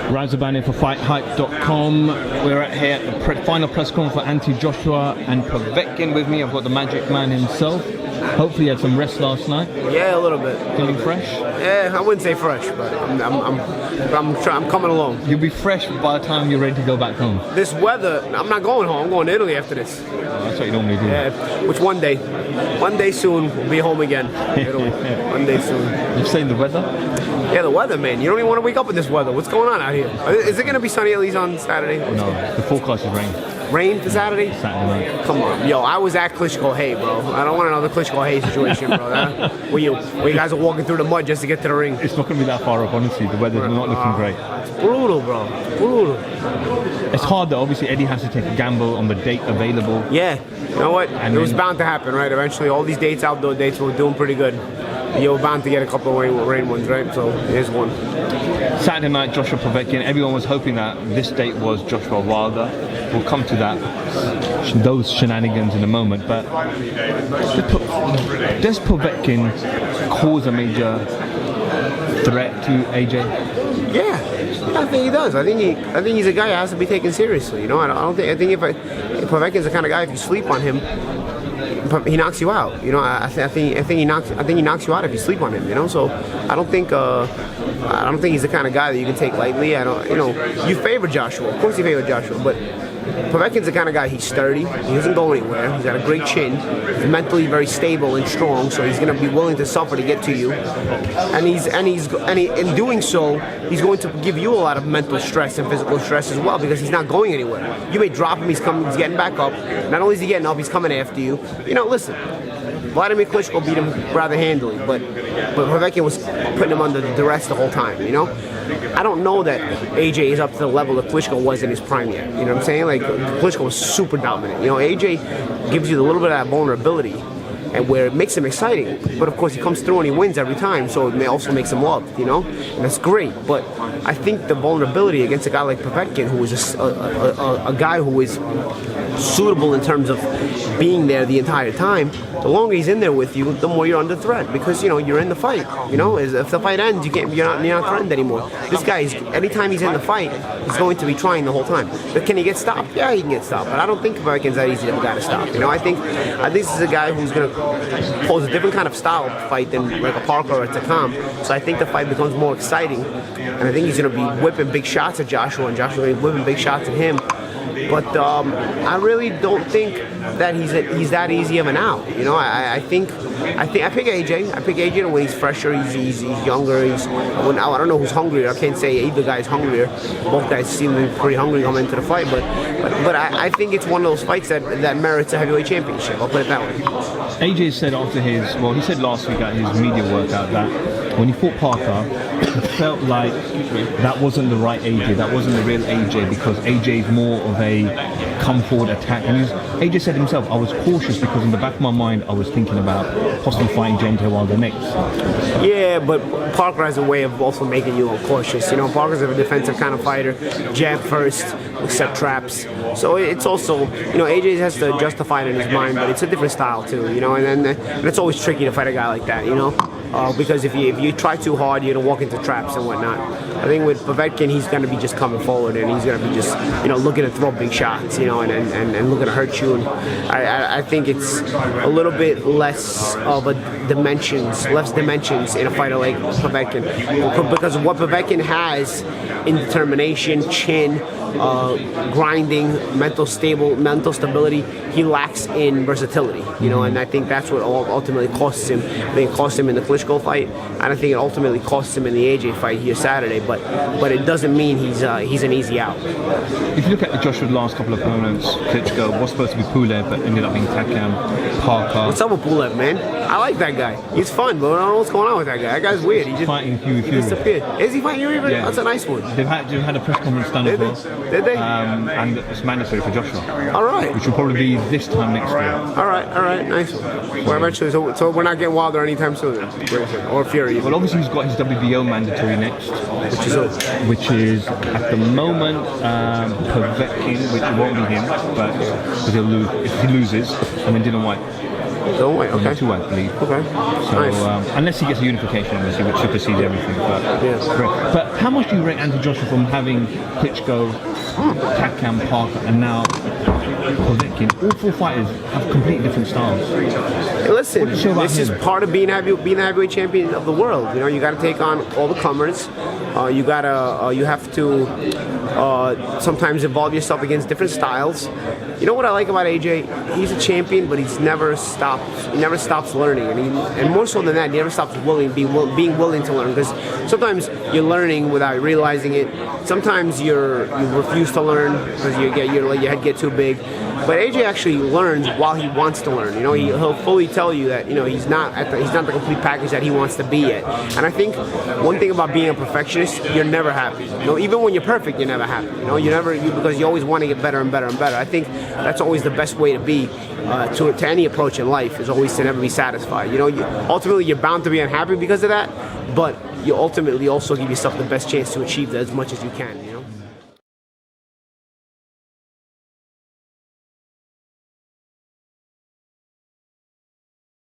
Razabani for FightHype.com. We're here at the final press conference for Joshua and Povetkin. With me, I've got the Magic Man himself. Hopefully, you had some rest last night. Yeah, a little bit. Feeling fresh? Yeah, I wouldn't say fresh, but I'm coming along. You'll be fresh by the time you're ready to go back home. This weather, I'm not going home. I'm going to Italy after this. Oh, that's what you normally do. Yeah, which one day soon we'll be home again. Italy. One day soon. You've seen the weather? Yeah, the weather, man. You don't even want to wake up in this weather. What's going on out here? Is it going to be sunny at least on Saturday? No, the forecast is rain. Rain for Saturday? Saturday night. Come on. Yo, I was at Klitschko Hay, bro. I don't want another Klitschko Hay situation, bro. Where you guys are walking through the mud just to get to the ring. It's not going to be that far up, honestly. The weather's not looking great. It's brutal, bro. Brutal. It's hard that obviously Eddie has to take a gamble on the date available. Yeah. You know what? It was bound to happen, right? Eventually, all these dates, outdoor dates, were doing pretty good. You're bound to get a couple of rain ones, right? So here's one. Saturday night, Joshua Povetkin. Everyone was hoping that this date was Joshua Wilder. We'll come to those shenanigans in a moment. But does Povetkin cause a major threat to AJ? Yeah, I think he does. I think he's a guy that has to be taken seriously. You know, I think if Povetkin's the kind of guy, if you sleep on him, he knocks you out. You know, I think he knocks you out if you sleep on him. You know, so I don't think he's the kind of guy that you can take lightly. You favor Joshua, of course you favor Joshua, but Povetkin's the kind of guy. He's sturdy. He doesn't go anywhere. He's got a great chin. He's mentally very stable and strong, so he's going to be willing to suffer to get to you. And in doing so, he's going to give you a lot of mental stress and physical stress as well because he's not going anywhere. You may drop him. He's getting back up. Not only is he getting up, he's coming after you. You know, listen. Vladimir Klitschko beat him rather handily, but Povetkin was putting him under duress the whole time, you know? I don't know that AJ is up to the level that Klitschko was in his prime yet, you know what I'm saying? Like, Klitschko was super dominant. You know, AJ gives you a little bit of that vulnerability, and where it makes him exciting, but of course he comes through and he wins every time, so it also makes him loved, you know? And that's great, but I think the vulnerability against a guy like Povetkin, who is a guy who is suitable in terms of being there the entire time, the longer he's in there with you, the more you're under threat because, you know, you're in the fight. You know, if the fight ends, you're not threatened anymore. This guy, anytime he's in the fight, he's going to be trying the whole time. But can he get stopped? Yeah, he can get stopped, but I don't think Povetkin's that easy of a guy to stop. You know, I think this is a guy who's going to pose a different kind of style of fight than like a Parker or a Takam. So I think the fight becomes more exciting, and I think he's going to be whipping big shots at Joshua, and Joshua will be whipping big shots at him. But I really don't think that he's that easy of an out. You know, I pick AJ. I pick AJ when he's fresher, he's younger. I don't know who's hungrier. I can't say either guy's hungrier. Both guys seem to be pretty hungry coming into the fight. But I think it's one of those fights that merits a heavyweight championship. I'll put it that way. AJ said after he said last week at his media workout that when he fought Parker, it felt like that wasn't the right AJ, that wasn't the real AJ, because AJ is more of a come forward attack. And AJ said himself, I was cautious because in the back of my mind I was thinking about possibly fighting Deontay Wilder next. Yeah, but Parker has a way of also making you cautious. You know, Parker's a defensive kind of fighter, jab first, accept traps. So it's also, you know, AJ has to justify it in his mind, but it's a different style too, you know, and it's always tricky to fight a guy like that, you know. Because if you try too hard, you're gonna walk into traps and whatnot. I think with Povetkin, he's gonna be just coming forward and he's gonna be just, you know, looking to throw big shots, you know, and looking to hurt you. And I think it's a little bit less of a less dimensions in a fighter like Povetkin, because what Povetkin has in determination, chin, grinding, mental stability, he lacks in versatility, you know, and I think that's what ultimately costs him. I think it cost him in the Klitschko fight, and I think it ultimately costs him in the AJ fight here Saturday. But it doesn't mean he's an easy out. If you look at Joshua's last couple of opponents, Klitschko was supposed to be Pulev, but ended up being Takam, Parker. What's up with Pulev, man? I like that guy. He's fun, but I don't know what's going on with that guy. That guy's weird. He just fighting Huey disappeared. Is he fighting Huey? Yeah. That's a nice one. They've had a press conference done as well. Did they? And it's mandatory for Joshua. All right. Which will probably be this time next year. All right, nice one. Well, eventually, so we're not getting Wilder anytime soon, then? Or Fury. Well, obviously he's got his WBO mandatory next, which is at the moment Povetkin, which won't be him, but because he'll lose if he loses, and then Dylan White. Don't wait. Okay. 2, I believe. Okay. So Nice. unless he gets a unification, obviously, which supersedes everything. But Yes. great. But how much do you rate Anthony Joshua from having Klitschko, Takam, Parker, and now Povetkin? All 4 fighters have completely different styles. Hey, listen, What do you say about this is him? part of being the heavyweight champion of the world. You know, you got to take on all the comers. You have to sometimes involve yourself against different styles. You know what I like about AJ? He's a champion, but he never stops learning, and more so than that, he never stops being willing to learn. Because sometimes you're learning without realizing it. Sometimes you refuse to learn because you let your head get too big. But AJ actually learns while he wants to learn. You know, he'll fully tell you that he's not the complete package that he wants to be yet. And I think one thing about being a perfectionist, you're never happy. You know, even when you're perfect, you're never happy. You know, because you always want to get better and better and better. I think that's always the best way to be to any approach in life, is always to never be satisfied. You know, ultimately you're bound to be unhappy because of that, but you ultimately also give yourself the best chance to achieve that as much as you can. You know?